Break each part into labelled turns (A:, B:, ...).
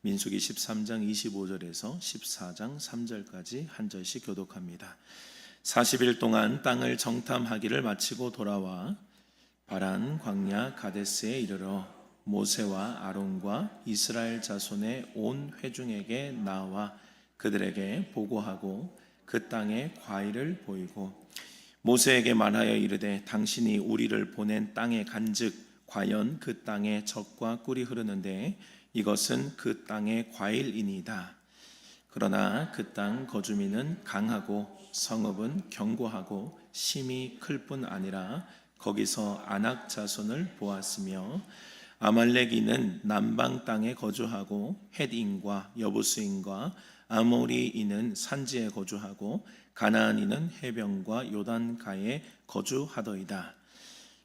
A: 민수기 13장 25절에서 14장 3절까지 한 절씩 교독합니다. 40일 동안 땅을 정탐하기를 마치고 돌아와 바란 광야 가데스에 이르러 모세와 아론과 이스라엘 자손의 온 회중에게 나와 그들에게 보고하고 그 땅의 과일을 보이고 모세에게 말하여 이르되 당신이 우리를 보낸 땅에 간즉 과연 그 땅에 젖과 꿀이 흐르는데 이것은 그 땅의 과일이니이다. 그러나 그 땅 거주민은 강하고 성읍은 견고하고 심이 클 뿐 아니라 거기서 아낙 자손을 보았으며 아말렉인은 남방 땅에 거주하고 헷인과 여부스인과 아모리인은 산지에 거주하고 가나안인은 해변과 요단가에 거주하더이다.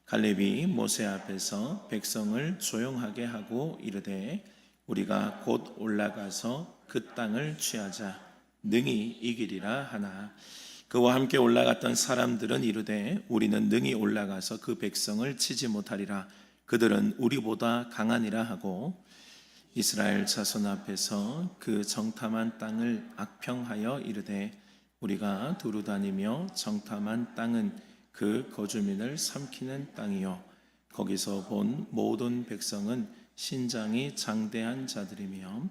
A: 갈렙이 모세 앞에서 백성을 조용하게 하고 이르되 우리가 곧 올라가서 그 땅을 취하자 능히 이기리라 하나 그와 함께 올라갔던 사람들은 이르되 우리는 능히 올라가서 그 백성을 치지 못하리라. 그들은 우리보다 강하니라 하고 이스라엘 자손 앞에서 그 정탐한 땅을 악평하여 이르되 우리가 두루 다니며 정탐한 땅은 그 거주민을 삼키는 땅이요 거기서 본 모든 백성은 신장이 장대한 자들이며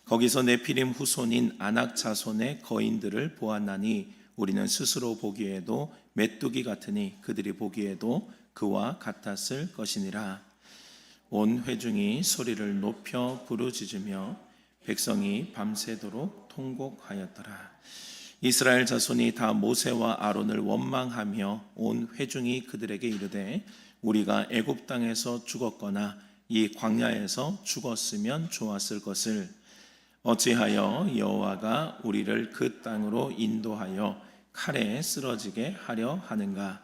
A: 거기서 네피림 후손인 아낙 자손의 거인들을 보았나니 우리는 스스로 보기에도 메뚜기 같으니 그들이 보기에도 그와 같았을 것이니라. 온 회중이 소리를 높여 부르짖으며 백성이 밤새도록 통곡하였더라. 이스라엘 자손이 다 모세와 아론을 원망하며 온 회중이 그들에게 이르되 우리가 애굽 땅에서 죽었거나 이 광야에서 죽었으면 좋았을 것을 어찌하여 여호와가 우리를 그 땅으로 인도하여 칼에 쓰러지게 하려 하는가?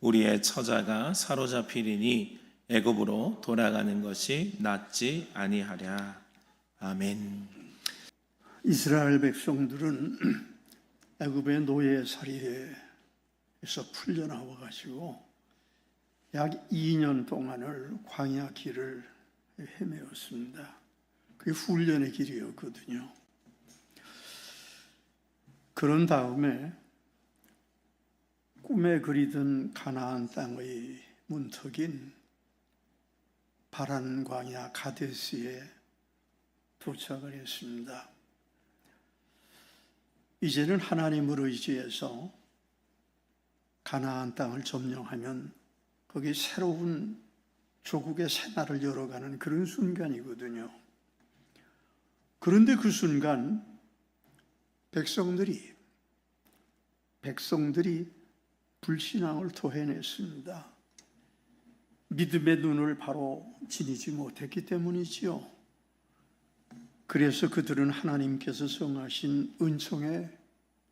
A: 우리의 처자가 사로잡히리니 애굽으로 돌아가는 것이 낫지 아니하랴. 아멘.
B: 이스라엘 백성들은 애굽의 노예살이에서 풀려나와 가지고 약 2년 동안을 광야 길을 헤매었습니다. 그게 훈련의 길이었거든요. 그런 다음에 꿈에 그리던 가나안 땅의 문턱인 바란 광야 가데스에 도착을 했습니다. 이제는 하나님을 의지해서 가나안 땅을 점령하면 거기 새로운 조국의 새날을 열어가는 그런 순간이거든요. 그런데 그 순간 백성들이 불신앙을 토해냈습니다. 믿음의 눈을 바로 지니지 못했기 때문이지요. 그래서 그들은 하나님께서 정하신 은총의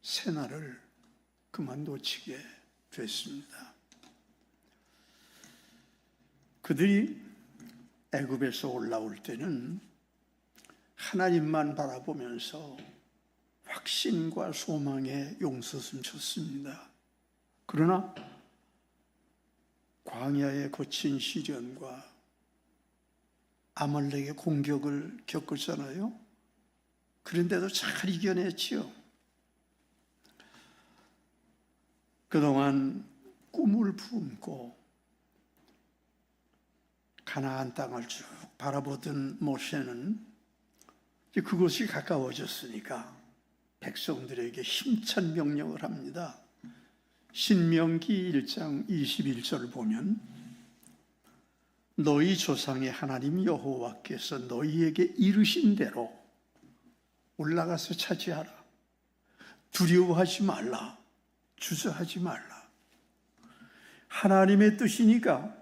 B: 새날을 그만 놓치게 됐습니다. 그들이 애굽에서 올라올 때는 하나님만 바라보면서 확신과 소망에 용서슴 쳤습니다. 그러나 광야의 거친 시련과 아말렉의 공격을 겪었잖아요. 그런데도 잘 이겨냈지요. 그동안 꿈을 품고 가나안 땅을 쭉 바라보던 모세는 그것이 가까워졌으니까 백성들에게 힘찬 명령을 합니다. 신명기 1장 21절 보면 너희 조상의 하나님 여호와께서 너희에게 이르신 대로 올라가서 차지하라. 두려워하지 말라. 주저하지 말라. 하나님의 뜻이니까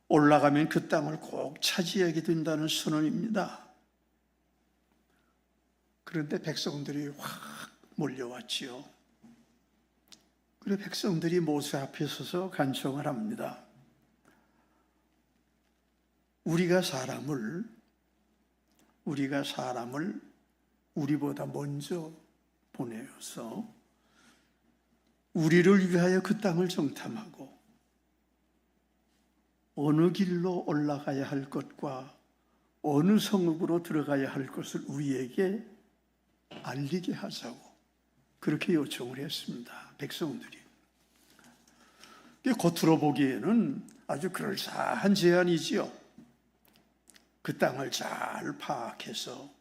B: 올라가면 그 땅을 꼭 차지하게 된다는 선언입니다. 그런데 백성들이 확 몰려왔지요. 그래 백성들이 모세 앞에 서서 간청을 합니다. 우리가 사람을 우리보다 먼저 보내어서 우리를 위하여 그 땅을 정탐하고 어느 길로 올라가야 할 것과 어느 성읍으로 들어가야 할 것을 우리에게 알리게 하자고 그렇게 요청을 했습니다. 백성들이. 겉으로 보기에는 아주 그럴싸한 제안이지요. 그 땅을 잘 파악해서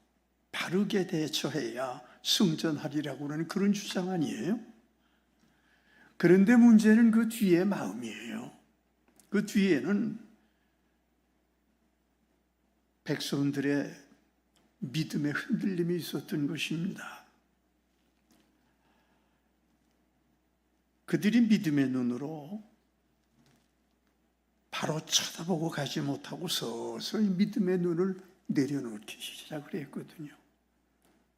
B: 바르게 대처해야 승전하리라고 하는 그런 주장 아니에요? 그런데 문제는 그 뒤에 마음이에요. 그 뒤에는 백성들의 믿음의 흔들림이 있었던 것입니다. 그들이 믿음의 눈으로 바로 쳐다보고 가지 못하고 서서히 믿음의 눈을 내려놓기 시작을 했거든요.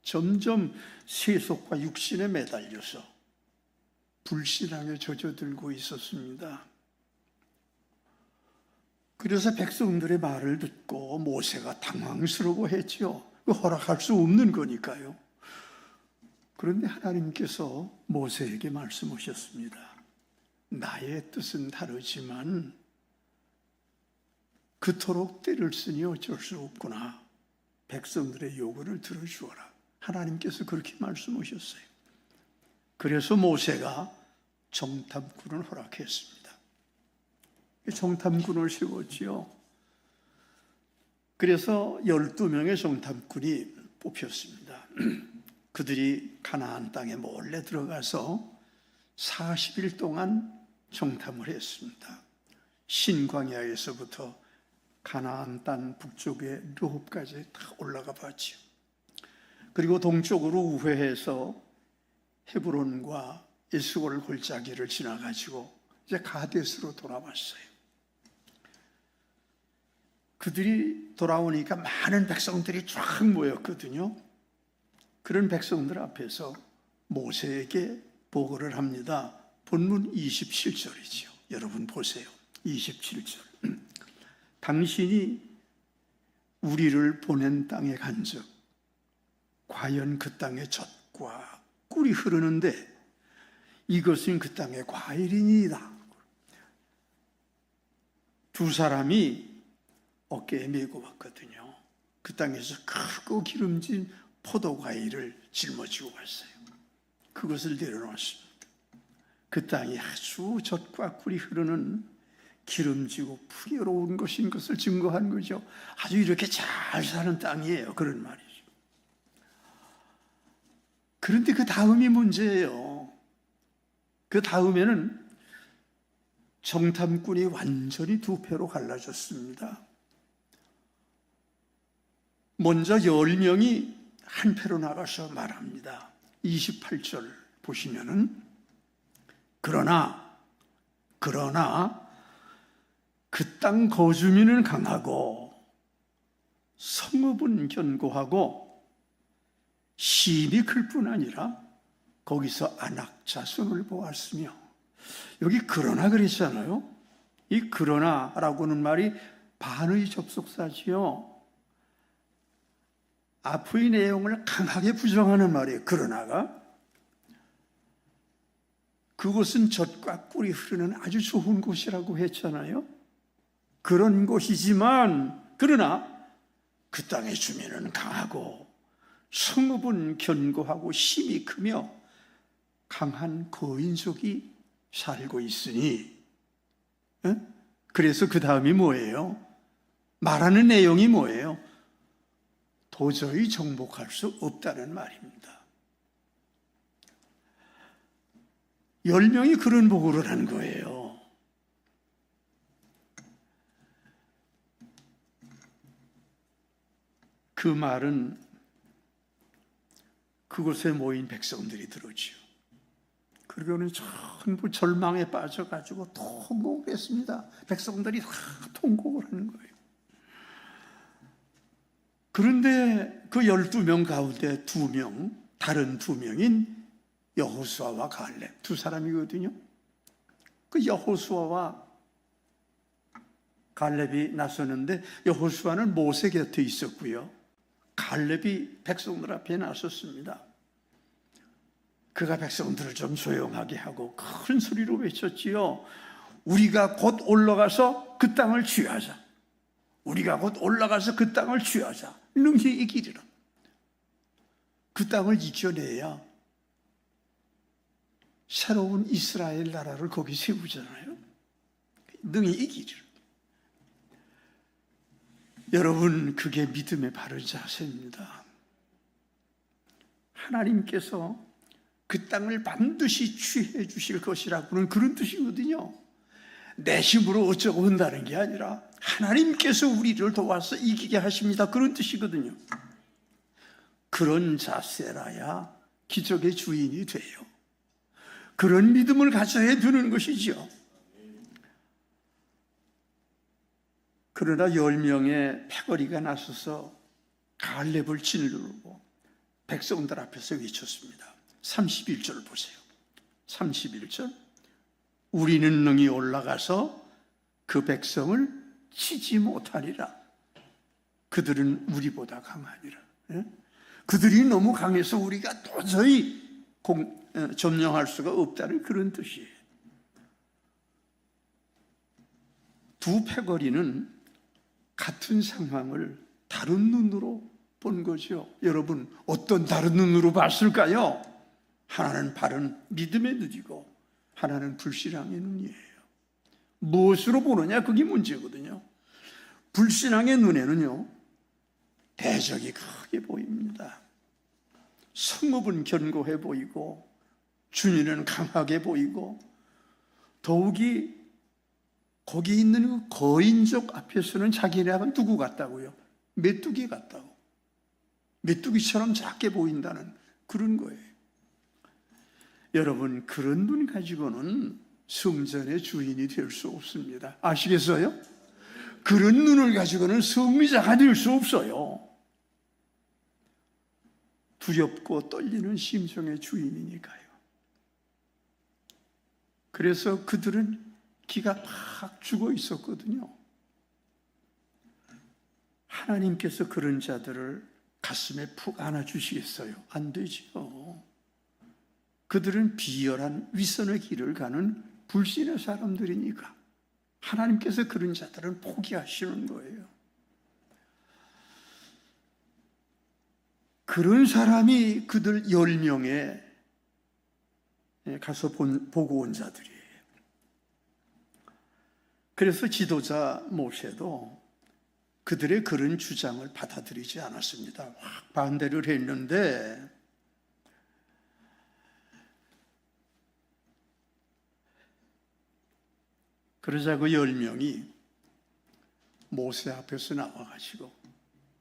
B: 점점 세속과 육신에 매달려서 불신앙에 젖어들고 있었습니다. 그래서 백성들의 말을 듣고 모세가 당황스러워 했죠. 허락할 수 없는 거니까요. 그런데 하나님께서 모세에게 말씀하셨습니다. 나의 뜻은 다르지만 그토록 때를 쓰니 어쩔 수 없구나. 백성들의 요구를 들어주어라. 하나님께서 그렇게 말씀하셨어요. 그래서 모세가 정탐꾼을 허락했습니다. 정탐꾼을 세웠지요. 그래서 12명의 정탐꾼이 뽑혔습니다. 그들이 가나안 땅에 몰래 들어가서 40일 동안 정탐을 했습니다. 신광야에서부터 가나안 땅 북쪽의 르홉까지 다 올라가 봤죠. 그리고 동쪽으로 우회해서 헤브론과 에스골 골짜기를 지나가지고 이제 가데스로 돌아왔어요. 그들이 돌아오니까 많은 백성들이 쫙 모였거든요. 그런 백성들 앞에서 모세에게 보고를 합니다. 본문 27절이죠. 여러분 보세요. 27절. 당신이 우리를 보낸 땅에 간즉 과연 그 땅에 젖과 꿀이 흐르는데 이것은 그 땅의 과일이니이다. 두 사람이 어깨에 메고 왔거든요. 그 땅에서 크고 기름진 포도과일을 짊어지고 왔어요. 그것을 내려놓았습니다. 그 땅이 아주 젖과 꿀이 흐르는 기름지고 풍요로운 것인 것을 증거한 거죠. 아주 이렇게 잘 사는 땅이에요. 그런 말이죠. 그런데 그 다음이 문제예요. 그 다음에는 정탐꾼이 완전히 두 패로 갈라졌습니다. 먼저 10명이 한 패로 나가서 말합니다. 28절 보시면은 그러나 그 땅 거주민은 강하고 성읍은 견고하고 심이 클 뿐 아니라 거기서 안악 자손을 보았으며, 여기 그러나 그랬잖아요. 이 그러나라고는 말이 반의 접속사지요. 앞의 내용을 강하게 부정하는 말이에요. 그러나가. 그곳은 젖과 꿀이 흐르는 아주 좋은 곳이라고 했잖아요. 그런 곳이지만 그러나 그 땅의 주민은 강하고 성읍은 견고하고 힘이 크며 강한 거인족이 살고 있으니, 그래서 그 다음이 뭐예요? 말하는 내용이 뭐예요? 도저히 정복할 수 없다는 말입니다. 10명이 그런 보고를 한 거예요. 그 말은 그곳에 모인 백성들이 들었죠. 그러고는 전부 절망에 빠져가지고 통곡을 했습니다. 백성들이 다 통곡을 하는 거예요. 그런데 그 12명 가운데 2명, 다른 2명인 여호수아와 갈렙, 두 사람이거든요. 그 여호수아와 갈렙이 나섰는데 여호수아는 모세 곁에 있었고요. 갈렙이 백성들 앞에 나섰습니다. 그가 백성들을 좀 조용하게 하고 큰 소리로 외쳤지요. 우리가 곧 올라가서 그 땅을 취하자. 우리가 곧 올라가서 그 땅을 취하자. 능히 이기리라. 그 땅을 이겨내야 새로운 이스라엘 나라를 거기 세우잖아요. 능히 이기리라. 여러분, 그게 믿음의 바른 자세입니다. 하나님께서 그 땅을 반드시 취해 주실 것이라고는 그런 뜻이거든요. 내 힘으로 어쩌고 한다는 게 아니라 하나님께서 우리를 도와서 이기게 하십니다. 그런 뜻이거든요. 그런 자세라야 기적의 주인이 돼요. 그런 믿음을 가져야 되는 것이죠. 그러나 10명의 패거리가 나서서 갈렙을 짓누르고 백성들 앞에서 외쳤습니다. 31절 보세요. 31절. 우리는 능히 올라가서 그 백성을 치지 못하리라. 그들은 우리보다 강하니라. 그들이 너무 강해서 우리가 도저히 점령할 수가 없다는 그런 뜻이에요. 두 패거리는 같은 상황을 다른 눈으로 본 거죠. 여러분, 어떤 다른 눈으로 봤을까요? 하나는 바른 믿음의 눈이고 하나는 불신앙의 눈이에요. 무엇으로 보느냐? 그게 문제거든요. 불신앙의 눈에는요, 대적이 크게 보입니다. 성읍은 견고해 보이고 주인은 강하게 보이고, 더욱이 거기 있는 그 거인족 앞에서는 자기네가 누구 같다고요? 메뚜기 같다고. 메뚜기처럼 작게 보인다는 그런 거예요. 여러분, 그런 눈 가지고는 성전의 주인이 될 수 없습니다. 아시겠어요? 그런 눈을 가지고는 성리자가 될 수 없어요. 두렵고 떨리는 심정의 주인이니까요. 그래서 그들은 기가 팍 죽어 있었거든요. 하나님께서 그런 자들을 가슴에 푹 안아주시겠어요? 안 되죠. 그들은 비열한 위선의 길을 가는 불신의 사람들이니까 하나님께서 그런 자들을 포기하시는 거예요. 그런 사람이 그들 10명에 가서 보고 온 자들이에요. 그래서 지도자 모세도 그들의 그런 주장을 받아들이지 않았습니다. 확 반대를 했는데, 그러자 그 10명이 모세 앞에서 나와가지고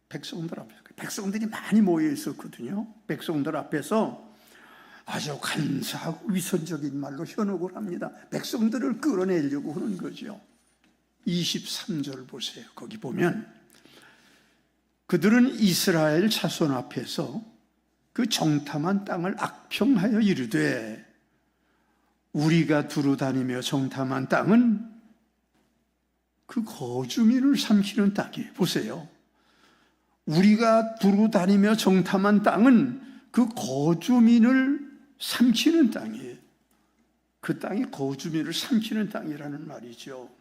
B: 백성들 앞에서, 백성들이 많이 모여 있었거든요. 백성들 앞에서 아주 간사하고 위선적인 말로 현혹을 합니다. 백성들을 끌어내려고 하는 거죠. 23절 보세요. 거기 보면 그들은 이스라엘 자손 앞에서 그 정탐한 땅을 악평하여 이르되, 우리가 두루 다니며 정탐한 땅은 그 거주민을 삼키는 땅이에요. 보세요. 우리가 두루 다니며 정탐한 땅은 그 거주민을 삼키는 땅이에요. 그 땅이 거주민을 삼키는 땅이라는 말이죠.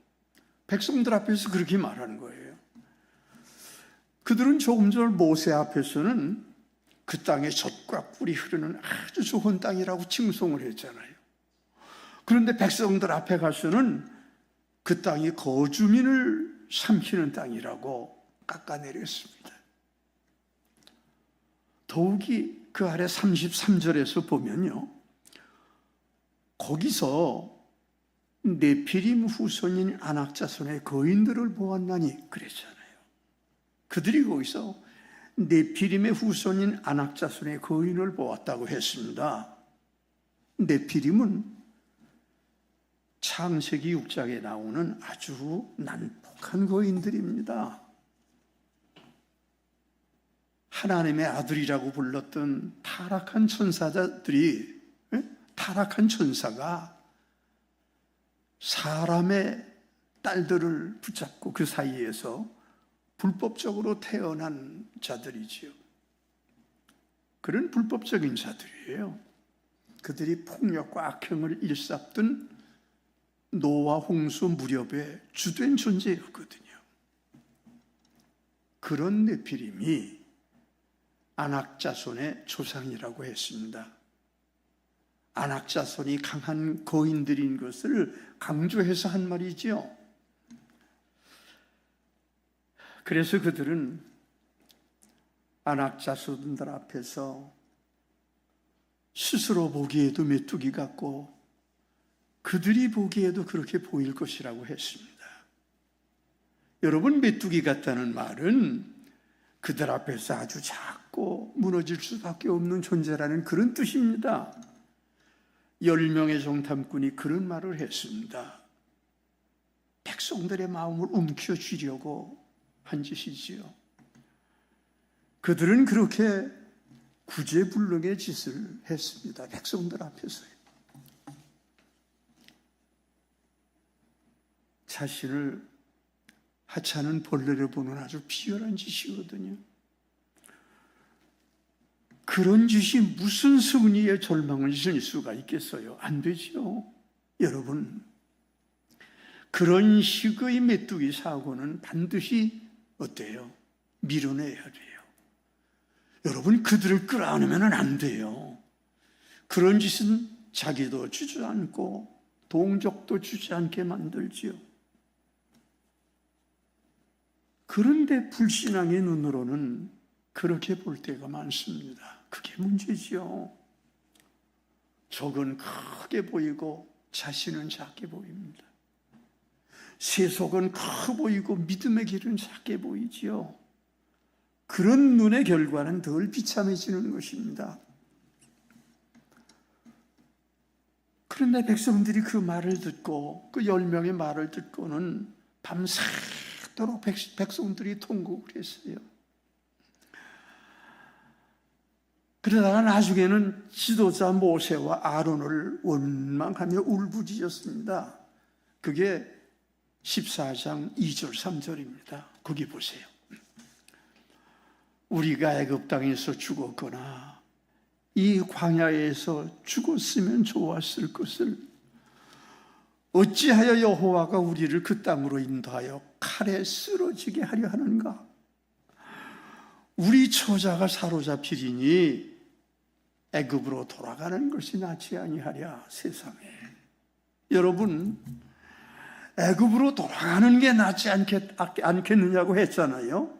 B: 백성들 앞에서 그렇게 말하는 거예요. 그들은 조금 전 모세 앞에서는 그 땅에 젖과 꿀이 흐르는 아주 좋은 땅이라고 칭송을 했잖아요. 그런데 백성들 앞에 가서는 그 땅이 거주민을 삼키는 땅이라고 깎아내렸습니다. 더욱이 그 아래 33절에서 보면요, 거기서 네피림 후손인 아낙 자손의 거인들을 보았나니 그랬잖아요. 그들이 거기서 네피림의 후손인 아낙 자손의 거인을 보았다고 했습니다. 네피림은 창세기 6장에 나오는 아주 난폭한 거인들입니다. 하나님의 아들이라고 불렀던 타락한 천사들이, 타락한 천사가 사람의 딸들을 붙잡고 그 사이에서 불법적으로 태어난 자들이지요. 그런 불법적인 자들이에요. 그들이 폭력과 악행을 일삼던 노아 홍수 무렵에 주된 존재였거든요. 그런 네피림이 아낙자손의 조상이라고 했습니다. 아낙자손이 강한 거인들인 것을 강조해서 한 말이죠. 그래서 그들은 아낙자손들 앞에서 스스로 보기에도 메뚜기 같고 그들이 보기에도 그렇게 보일 것이라고 했습니다. 여러분, 메뚜기 같다는 말은 그들 앞에서 아주 작고 무너질 수밖에 없는 존재라는 그런 뜻입니다. 10명의 정탐꾼이 그런 말을 했습니다. 백성들의 마음을 움켜쥐려고 한 짓이지요. 그들은 그렇게 구제불능의 짓을 했습니다. 백성들 앞에서요. 자신을 하찮은 벌레를 보는 아주 비열한 짓이거든요. 그런 짓이 무슨 승리의 절망을 지닐 수가 있겠어요? 안 되지요. 여러분, 그런 식의 메뚜기 사고는 반드시 어때요? 밀어내야 돼요. 여러분, 그들을 끌어안으면 안 돼요. 그런 짓은 자기도 주저앉고 동족도 주지 않게 만들지요. 그런데 불신앙의 눈으로는 그렇게 볼 때가 많습니다. 그게 문제지요. 적은 크게 보이고 자신은 작게 보입니다. 세속은 커 보이고 믿음의 길은 작게 보이지요. 그런 눈의 결과는 덜 비참해지는 것입니다. 그런데 백성들이 그 말을 듣고 그 10명의 말을 듣고는 밤새도록 백성들이 통곡을 했어요. 그러다가 나중에는 지도자 모세와 아론을 원망하며 울부짖었습니다. 그게 14장 2절 3절입니다. 거기 보세요. 우리가 애굽 땅에서 죽었거나 이 광야에서 죽었으면 좋았을 것을 어찌하여 여호와가 우리를 그 땅으로 인도하여 칼에 쓰러지게 하려 하는가? 우리 처자가 사로잡히리니 애굽으로 돌아가는 것이 낫지 아니하랴. 세상에, 여러분, 애굽으로 돌아가는 게 낫지 않겠느냐고 했잖아요.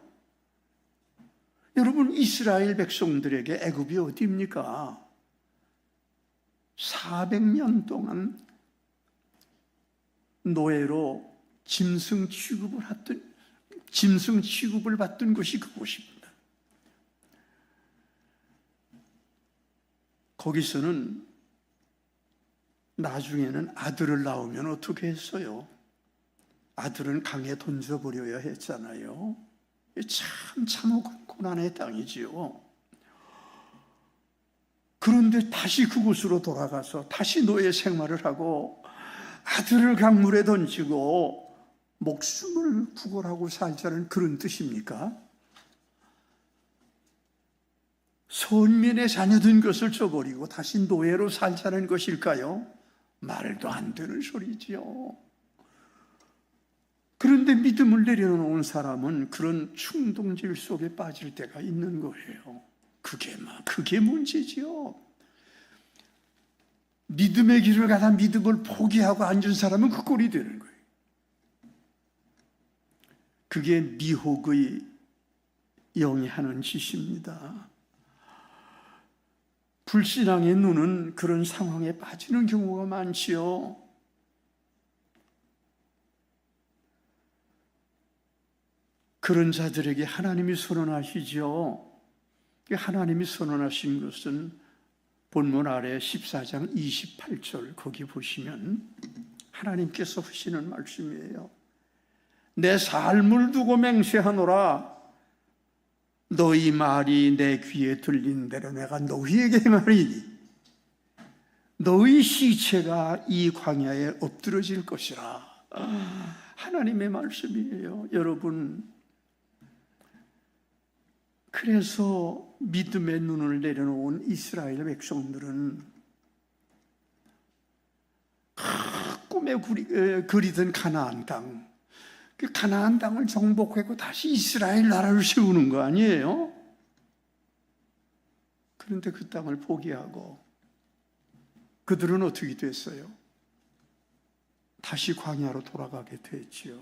B: 여러분, 이스라엘 백성들에게 애굽이 어디입니까? 400년 동안 노예로 짐승 취급을 받던 곳이 그곳입니다. 거기서는 나중에는 아들을 낳으면 어떻게 했어요? 아들은 강에 던져버려야 했잖아요. 참 참혹한 고난의 땅이지요. 그런데 다시 그곳으로 돌아가서 다시 노예 생활을 하고 아들을 강물에 던지고 목숨을 구걸하고 살자는 그런 뜻입니까? 선민의 자녀된 것을 저버리고 다시 노예로 살자는 것일까요? 말도 안 되는 소리지요. 그런데 믿음을 내려놓은 사람은 그런 충동질 속에 빠질 때가 있는 거예요. 그게 문제지요. 믿음의 길을 가다 믿음을 포기하고 앉은 사람은 그 꼴이 되는 거예요. 그게 미혹의 영이 하는 짓입니다. 불신앙의 눈은 그런 상황에 빠지는 경우가 많지요. 그런 자들에게 하나님이 선언하시죠. 하나님이 선언하신 것은 본문 아래 14장 28절 거기 보시면 하나님께서 하시는 말씀이에요. 내 삶을 두고 맹세하노라. 너희 말이 내 귀에 들린 대로 내가 너희에게 행하리니 너희 시체가 이 광야에 엎드러질 것이라. 하나님의 말씀이에요. 여러분, 그래서 믿음의 눈을 내려놓은 이스라엘 백성들은 꿈에 그리던 가나안 땅, 그 가나안 땅을 정복하고 다시 이스라엘 나라를 세우는 거 아니에요? 그런데 그 땅을 포기하고 그들은 어떻게 됐어요? 다시 광야로 돌아가게 됐지요.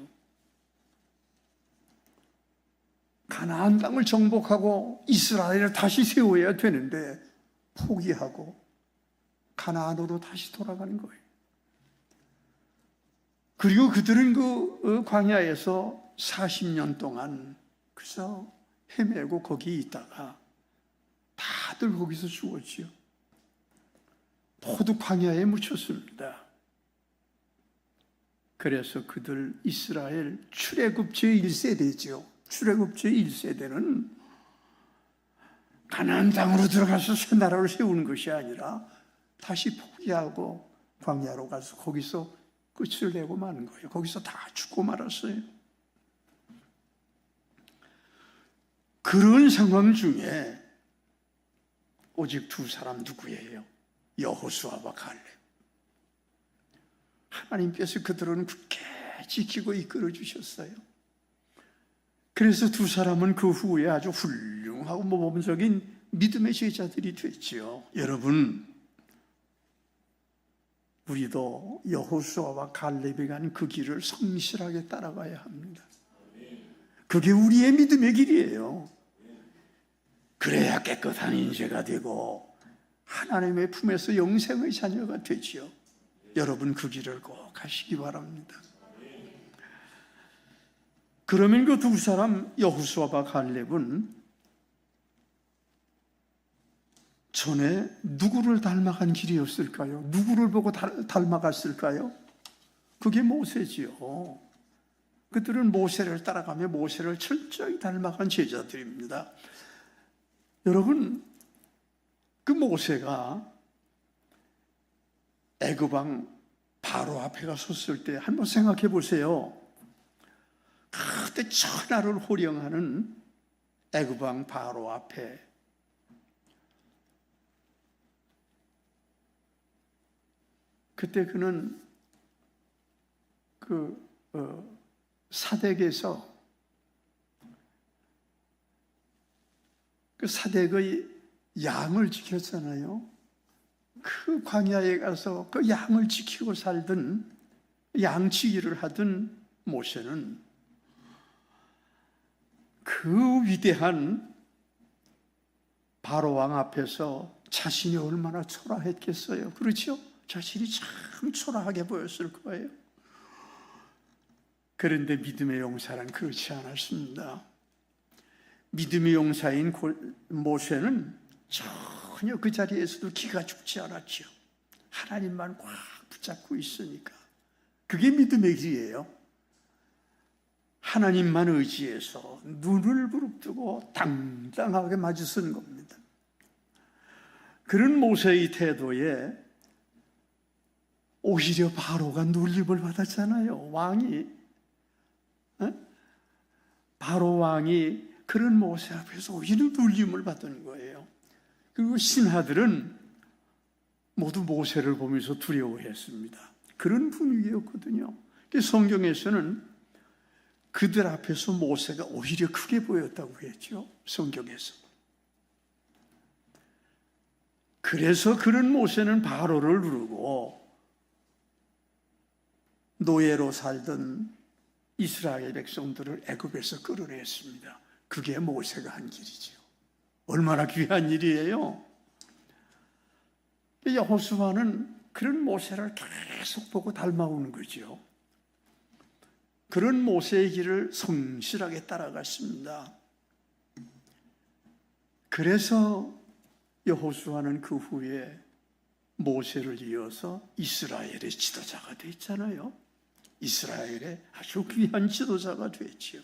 B: 가나안 땅을 정복하고 이스라엘을 다시 세워야 되는데 포기하고 가나안으로 다시 돌아가는 거예요. 그리고 그들은 그 광야에서 40년 동안 그래서 헤매고 거기 있다가 다들 거기서 죽었지요. 모두 광야에 묻혔습니다. 그래서 그들 이스라엘 출애굽 제1세대죠. 출애굽 제1세대는 가나안 땅으로 들어가서 새 나라를 세우는 것이 아니라 다시 포기하고 광야로 가서 거기서 끝을 내고 마는 거예요. 거기서 다 죽고 말았어요. 그런 상황 중에 오직 두 사람 누구예요? 여호수아와 갈렙. 하나님께서 그들은 굳게 지키고 이끌어 주셨어요. 그래서 두 사람은 그 후에 아주 훌륭하고 모범적인 믿음의 제자들이 됐지요. 여러분, 우리도 여호수아와 갈렙이 간 그 길을 성실하게 따라가야 합니다. 그게 우리의 믿음의 길이에요. 그래야 깨끗한 인재가 되고 하나님의 품에서 영생의 자녀가 되지요. 여러분 그 길을 꼭 가시기 바랍니다. 그러면 그 두 사람 여호수아와 갈렙은 전에 누구를 닮아간 길이었을까요? 누구를 보고 닮아갔을까요? 그게 모세지요. 그들은 모세를 따라가며 모세를 철저히 닮아간 제자들입니다. 여러분, 그 모세가 애굽 왕 바로 앞에 가 섰을 때 한번 생각해 보세요. 그때 천하를 호령하는 애굽 왕 바로 앞에 그때 그는 사덱에서 그 사덱의 양을 지켰잖아요. 그 광야에 가서 그 양을 지키고 살던 양치기를 하던 모세는 그 위대한 바로 왕 앞에서 자신이 얼마나 초라했겠어요. 그렇죠? 자신이 참 초라하게 보였을 거예요. 그런데 믿음의 용사는 그렇지 않았습니다. 믿음의 용사인 모세는 전혀 그 자리에서도 기가 죽지 않았죠. 하나님만 꽉 붙잡고 있으니까. 그게 믿음의 길이에요. 하나님만 의지해서 눈을 부릅뜨고 당당하게 맞서는 겁니다. 그런 모세의 태도에 오히려 바로가 놀림을 받았잖아요. 바로 왕이 그런 모세 앞에서 오히려 놀림을 받은 거예요. 그리고 신하들은 모두 모세를 보면서 두려워했습니다. 그런 분위기였거든요. 성경에서는 그들 앞에서 모세가 오히려 크게 보였다고 했죠. 성경에서. 그래서 그런 모세는 바로를 누르고 노예로 살던 이스라엘 백성들을 애굽에서 끌어냈습니다. 그게 모세가 한 길이죠. 얼마나 귀한 일이에요. 여호수아는 그런 모세를 계속 보고 닮아오는 거죠. 그런 모세의 길을 성실하게 따라갔습니다. 그래서 여호수아는 그 후에 모세를 이어서 이스라엘의 지도자가 됐잖아요. 이스라엘의 아주 귀한 지도자가 됐지요.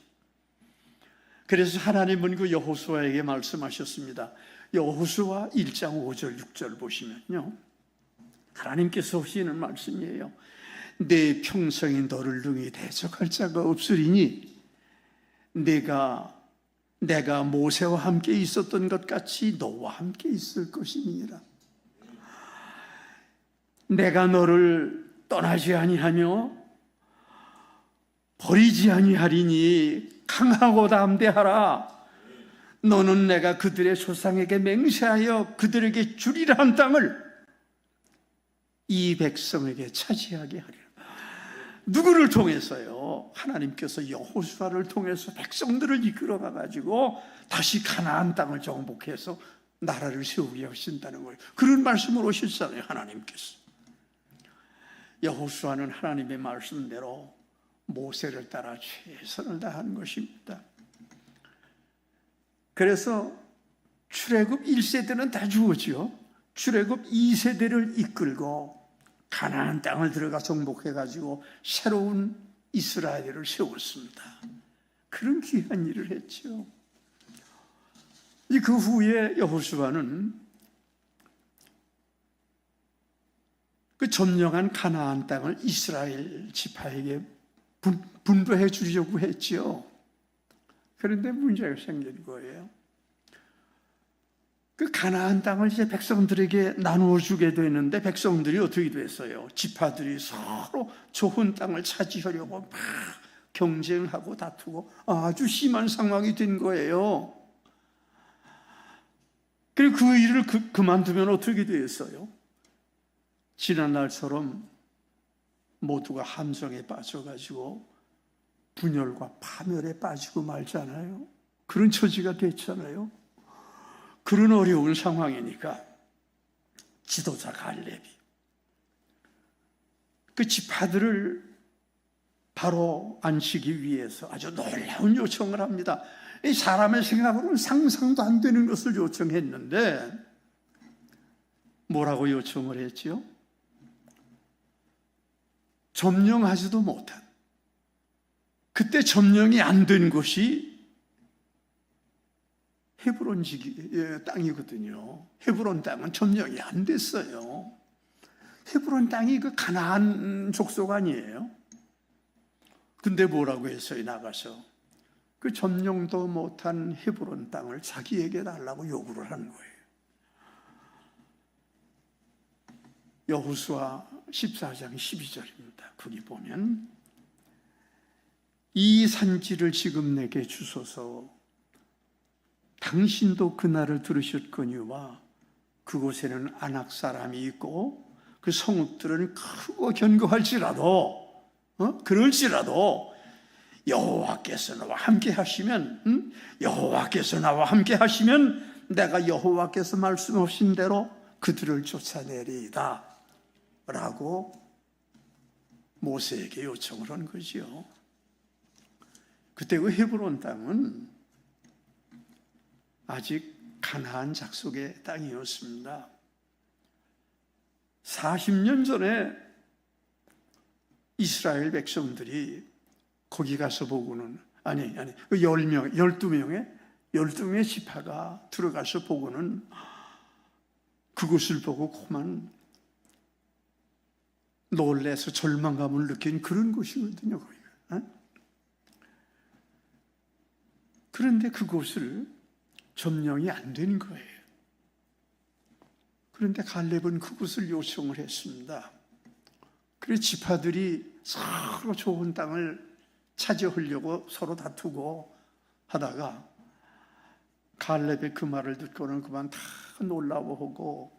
B: 그래서 하나님은 그 여호수아에게 말씀하셨습니다. 여호수아 1장 5절 6절 보시면요, 하나님께서 하시는 말씀이에요. 내 평생에 너를 능히 대적할 자가 없으리니 내가 모세와 함께 있었던 것 같이 너와 함께 있을 것이니라. 내가 너를 떠나지 아니하며 버리지 아니하리니 강하고 담대하라. 너는 내가 그들의 조상에게 맹세하여 그들에게 주리라 한 땅을 이 백성에게 차지하게 하리라. 누구를 통해서요? 하나님께서 여호수아를 통해서 백성들을 이끌어가 가지고 다시 가나안 땅을 정복해서 나라를 세우게 하신다는 거예요. 그런 말씀을 오셨잖아요, 하나님께서. 여호수아는 하나님의 말씀대로 모세를 따라 최선을 다한 것입니다. 그래서 출애굽 1세대는 다 죽었죠. 출애굽 2세대를 이끌고 가나안 땅을 들어가 정복해가지고 새로운 이스라엘을 세웠습니다. 그런 귀한 일을 했죠. 그 후에 여호수아는 그 점령한 가나안 땅을 이스라엘 지파에게 분배해 주려고 했죠. 그런데 문제가 생긴 거예요. 그 가나안 땅을 이제 백성들에게 나누어 주게 되는데 백성들이 어떻게 됐어요? 지파들이 서로 좋은 땅을 차지하려고 막 경쟁하고 다투고 아주 심한 상황이 된 거예요. 그리고 그 일을 그만두면 어떻게 됐어요? 지난날처럼 모두가 함정에 빠져가지고 분열과 파멸에 빠지고 말잖아요. 그런 처지가 됐잖아요. 그런 어려운 상황이니까 지도자 갈렙이 그 지파들을 바로 앉히기 위해서 아주 놀라운 요청을 합니다. 이 사람의 생각으로는 상상도 안 되는 것을 요청했는데 뭐라고 요청을 했지요? 점령하지도 못한, 그때 점령이 안 된 곳이 헤브론 땅이거든요. 헤브론 땅은 점령이 안 됐어요. 헤브론 땅이 그 가나안 족속 아니에요. 근데 뭐라고 했어요? 나가서 그 점령도 못한 헤브론 땅을 자기에게 달라고 요구를 하는 거예요. 여호수아 14장 12절입니다. 거기 보면 이 산지를 지금 내게 주소서. 당신도 그날을 들으셨거니와 그곳에는 아낙 사람이 있고 그 성읍들은 크고 견고할지라도 그럴지라도 여호와께서 나와 함께 하시면 여호와께서 나와 함께 하시면 내가 여호와께서 말씀하신 대로 그들을 쫓아내리이다 라고 모세에게 요청을 한 거지요. 그때 그 헤브론 땅은 아직 가나안 족속의 땅이었습니다. 40년 전에 이스라엘 백성들이 거기 가서 보고는 그 12명의 지파가 들어가서 보고는 그곳을 보고 그만 놀래서 절망감을 느낀 그런 곳이거든요. 거기가. 그런데 그곳을 점령이 안 된 거예요. 그런데 갈렙은 그곳을 요청을 했습니다. 그래서 지파들이 서로 좋은 땅을 차지하려고 서로 다투고 하다가 갈렙의 그 말을 듣고는 그만 다 놀라워하고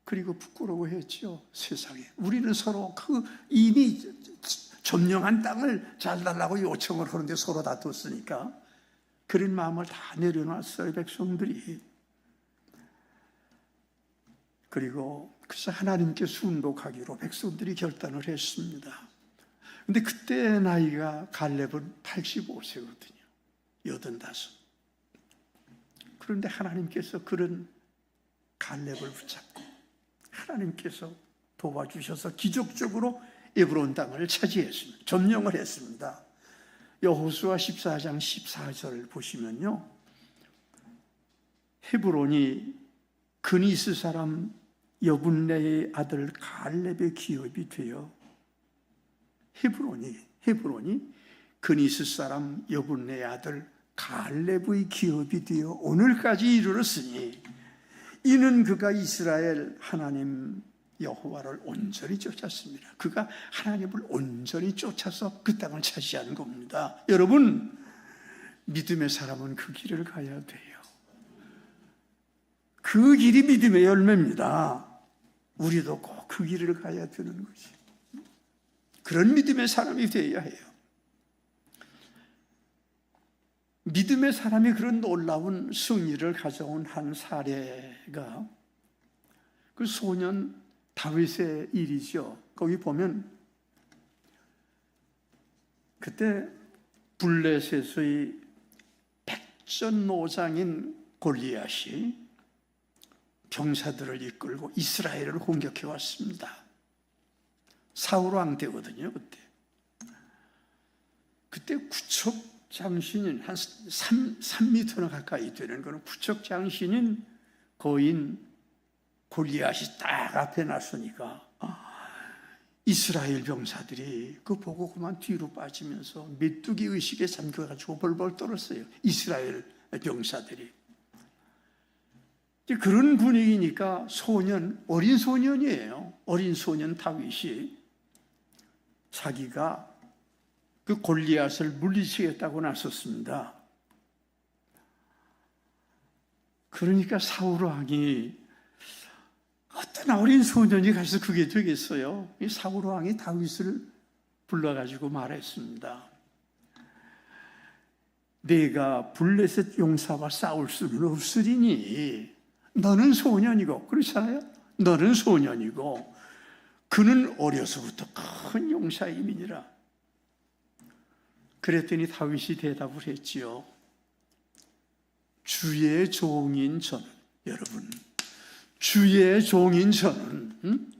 B: 그리고 부끄러워했죠. 세상에 우리는 서로 그 이미 점령한 땅을 잘 달라고 요청을 하는데 서로 다퉜으니까 그런 마음을 다 내려놨어요, 백성들이. 그리고 그래서 하나님께 순복하기로 백성들이 결단을 했습니다. 근데 그때 나이가 갈렙은 85세거든요. 85. 그런데 하나님께서 그런 갈렙을 붙잡고 하나님께서 도와주셔서 기적적으로 에브론 땅을 차지했습니다. 점령을 했습니다. 여호수아 14장 14절 보시면요. 헤브론이 그니스 사람 여분네의 아들 갈렙의 기업이 되어 헤브론이 그니스 사람 여분네의 아들 갈렙의 기업이 되어 오늘까지 이르렀으니 이는 그가 이스라엘 하나님 여호와를 온전히 쫓았습니다. 그가 하나님을 온전히 쫓아서 그 땅을 차지하는 겁니다. 여러분, 믿음의 사람은 그 길을 가야 돼요. 그 길이 믿음의 열매입니다. 우리도 꼭 그 길을 가야 되는 거지. 그런 믿음의 사람이 되어야 해요. 믿음의 사람이 그런 놀라운 승리를 가져온 한 사례가 그 소년 다윗의 일이죠. 거기 보면 그때 블레셋의 백전노장인 골리앗이 병사들을 이끌고 이스라엘을 공격해 왔습니다. 사울 왕 때거든요. 그때 구척 장신인 한 3m나 가까이 되는 그런 구척 장신인 거인 골리앗이 딱 앞에 나서니까 이스라엘 병사들이 그거 보고 그만 뒤로 빠지면서 메뚜기 의식에 잠겨가지고 벌벌 떨었어요. 이스라엘 병사들이. 그런 분위기니까 어린 소년이에요. 어린 소년 다윗이 자기가 그 골리앗을 물리치겠다고 나섰습니다. 그러니까 사울 왕이 어떤 어린 소년이 가서 그게 되겠어요? 이 사울 왕이 다윗을 불러가지고 말했습니다. 내가 블레셋 용사와 싸울 수는 없으리니 너는 소년이고, 그렇잖아요? 너는 소년이고 그는 어려서부터 큰 용사임이니라. 그랬더니 다윗이 대답을 했지요. 주의 종인 저는, 여러분, 주의 종인 저는,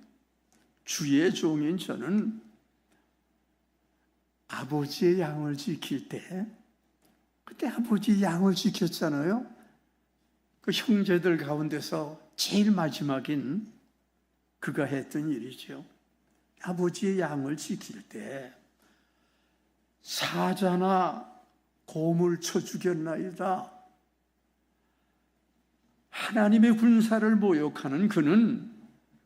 B: 주의 종인 저는 아버지의 양을 지킬 때, 그때 아버지의 양을 지켰잖아요. 그 형제들 가운데서 제일 마지막인 그가 했던 일이죠. 아버지의 양을 지킬 때 사자나 곰을 쳐 죽였나이다. 하나님의 군사를 모욕하는 그는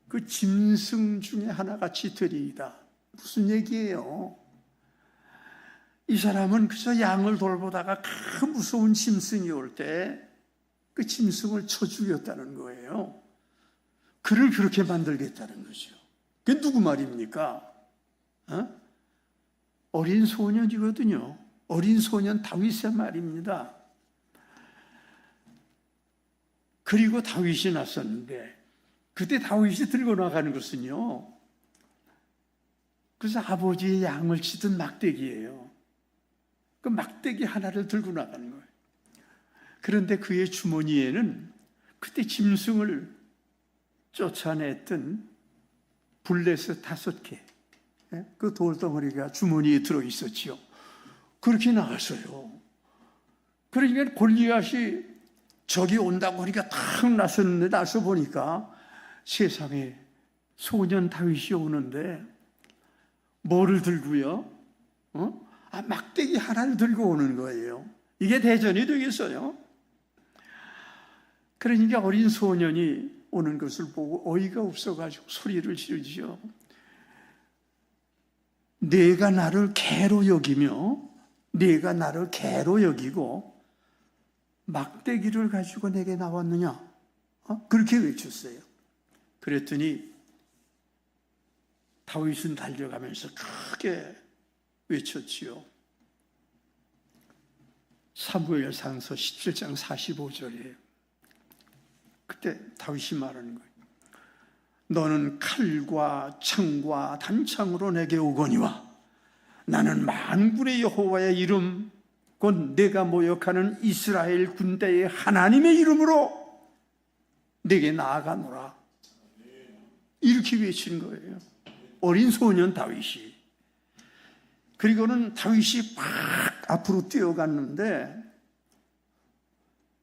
B: 그 짐승 중에 하나같이 되리이다. 무슨 얘기예요? 이 사람은 그저 양을 돌보다가 큰 무서운 짐승이 올 때 그 짐승을 쳐 죽였다는 거예요. 그를 그렇게 만들겠다는 거죠. 그게 누구 말입니까? 어린 소년이거든요. 어린 소년 다윗의 말입니다. 그리고 다윗이 나섰는데 그때 다윗이 들고 나가는 것은요, 그래서 아버지의 양을 치던 막대기예요. 그 막대기 하나를 들고 나가는 거예요. 그런데 그의 주머니에는 그때 짐승을 쫓아냈던 블레셋 5개, 그 돌덩어리가 주머니에 들어있었지요. 그렇게 나왔어요. 그러니까 골리앗이 적이 온다고 하니까 탁 나섰는데, 나서 보니까 세상에 소년 다윗이 오는데 뭐를 들고요? 막대기 하나를 들고 오는 거예요. 이게 대전이 되겠어요? 그러니까 어린 소년이 오는 것을 보고 어이가 없어가지고 소리를 지르지요. 내가 나를 개로 여기며 내가 나를 개로 여기고 막대기를 가지고 내게 나왔느냐? 그렇게 외쳤어요. 그랬더니 다윗은 달려가면서 크게 외쳤지요. 사무엘상서 17장 45절에 그때 다윗이 말하는 거예요. 너는 칼과 창과 단창으로 내게 오거니와 나는 만군의 여호와의 이름 곧 내가 모욕하는 이스라엘 군대의 하나님의 이름으로 내게 나아가노라. 이렇게 외친 거예요. 어린 소년 다윗이. 그리고는 다윗이 막 앞으로 뛰어갔는데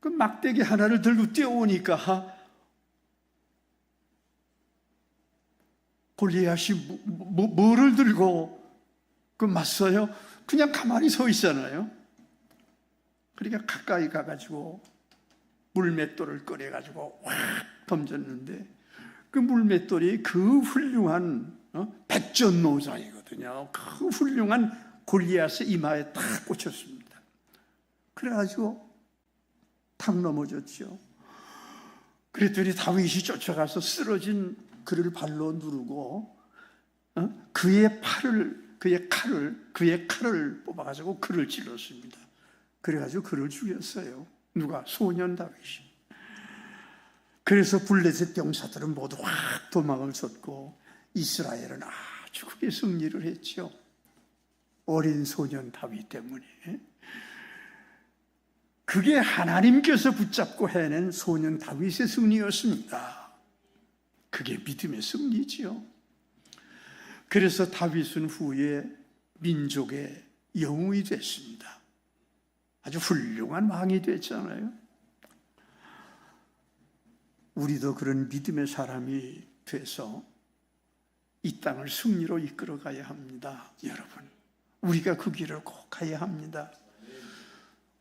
B: 그 막대기 하나를 들고 뛰어오니까 골리앗이 뭐를 들고 그 맞서요? 그냥 가만히 서 있잖아요. 그러니까 가까이 가가지고 물맷돌을 꺼내가지고 확 던졌는데 그 물맷돌이 그 훌륭한 백전노장이거든요. 그 훌륭한 골리앗의 이마에 딱 꽂혔습니다. 그래가지고 탁 넘어졌죠. 그랬더니 다윗이 쫓아가서 쓰러진 그를 발로 누르고 그의 칼을 뽑아가지고 그를 찔렀습니다. 그래가지고 그를 죽였어요. 누가? 소년 다윗이. 그래서 블레셋 병사들은 모두 확 도망을 쳤고 이스라엘은 아주 크게 승리를 했죠. 어린 소년 다윗 때문에. 그게 하나님께서 붙잡고 해낸 소년 다윗의 승리였습니다. 그게 믿음의 승리지요. 그래서 다윗은 후에 민족의 영웅이 됐습니다. 아주 훌륭한 왕이 됐잖아요. 우리도 그런 믿음의 사람이 돼서 이 땅을 승리로 이끌어 가야 합니다. 여러분, 우리가 그 길을 꼭 가야 합니다.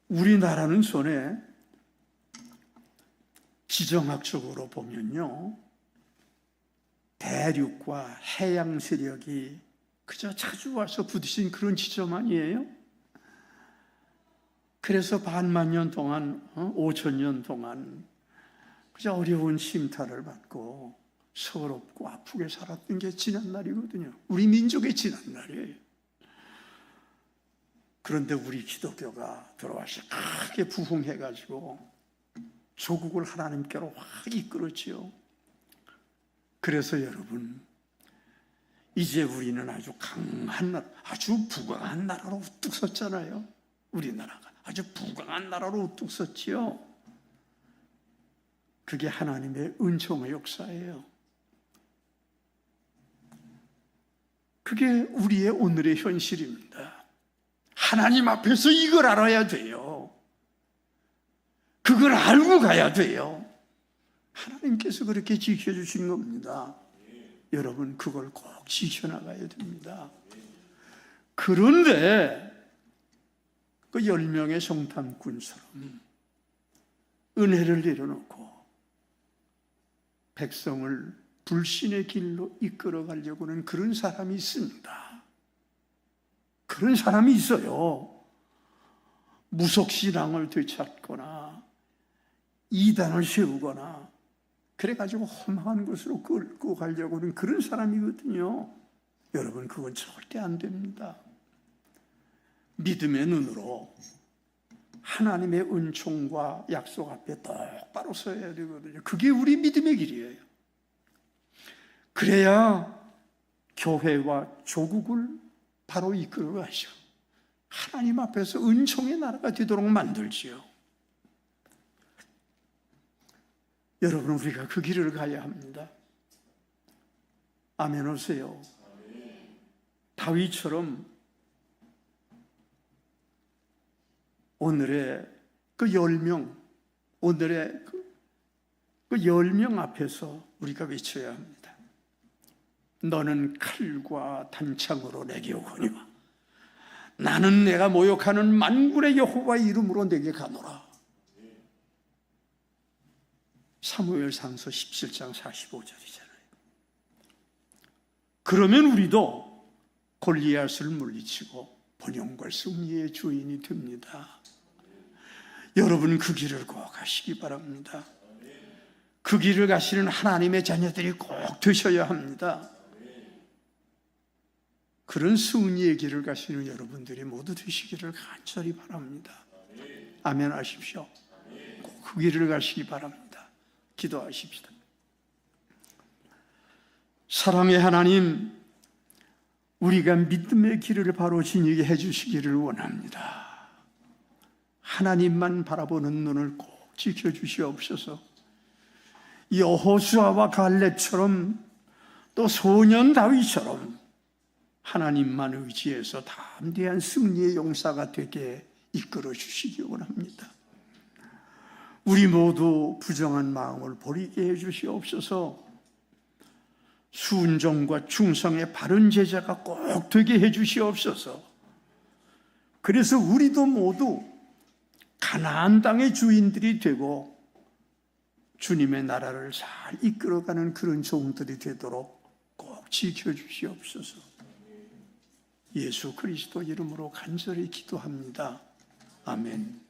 B: 우리나라는 전에 지정학적으로 보면요, 대륙과 해양 세력이 그저 자주 와서 부딪힌 그런 지점 아니에요? 그래서 반만 년 동안, 5,000년 동안 그저 어려운 심타를 받고 서럽고 아프게 살았던 게 지난 날이거든요. 우리 민족의 지난 날이에요. 그런데 우리 기독교가 들어와서 크게 부흥해가지고 조국을 하나님께로 확 이끌었지요. 그래서 여러분, 이제 우리는 아주 강한 나라, 아주 부강한 나라로 우뚝 섰잖아요. 우리나라가 아주 부강한 나라로 우뚝 섰지요. 그게 하나님의 은총의 역사예요. 그게 우리의 오늘의 현실입니다. 하나님 앞에서 이걸 알아야 돼요. 그걸 알고 가야 돼요. 하나님께서 그렇게 지켜주신 겁니다. 여러분, 그걸 꼭 지켜나가야 됩니다. 그런데 그 10명의 성탐꾼처럼 은혜를 내려놓고 백성을 불신의 길로 이끌어 가려고는 그런 사람이 있습니다. 그런 사람이 있어요. 무속신앙을 되찾거나 이단을 세우거나 그래가지고 험한 곳으로 끌고 가려고는 그런 사람이거든요. 여러분, 그건 절대 안 됩니다. 믿음의 눈으로 하나님의 은총과 약속 앞에 똑바로 서야 되거든요. 그게 우리 믿음의 길이에요. 그래야 교회와 조국을 바로 이끌어 가시오. 하나님 앞에서 은총의 나라가 되도록 만들지요. 여러분, 우리가 그 길을 가야 합니다. 아멘 하세요. 다윗처럼 오늘의 그 10명, 오늘의 그 10명 앞에서 우리가 외쳐야 합니다. 너는 칼과 단창으로 내게 오거니와 나는 내가 모욕하는 만군의 여호와의 이름으로 내게 가노라. 사무엘상서 17장 45절이잖아요. 그러면 우리도 골리앗을 물리치고 번영과 승리의 주인이 됩니다. 여러분, 그 길을 꼭 가시기 바랍니다. 그 길을 가시는 하나님의 자녀들이 꼭 되셔야 합니다. 그런 승리의 길을 가시는 여러분들이 모두 되시기를 간절히 바랍니다. 아멘 하십시오. 꼭 그 길을 가시기 바랍니다. 기도하십시다. 사랑의 하나님, 우리가 믿음의 길을 바로 지니게 해주시기를 원합니다. 하나님만 바라보는 눈을 꼭 지켜주시옵소서. 여호수아와 갈렙처럼 또 소년 다윗처럼 하나님만 의지해서 담대한 승리의 용사가 되게 이끌어 주시기 원합니다. 우리 모두 부정한 마음을 버리게 해주시옵소서. 순종과 충성의 바른 제자가 꼭 되게 해주시옵소서. 그래서 우리도 모두 가나안 땅의 주인들이 되고 주님의 나라를 잘 이끌어가는 그런 종들이 되도록 꼭 지켜주시옵소서. 예수 그리스도 이름으로 간절히 기도합니다. 아멘.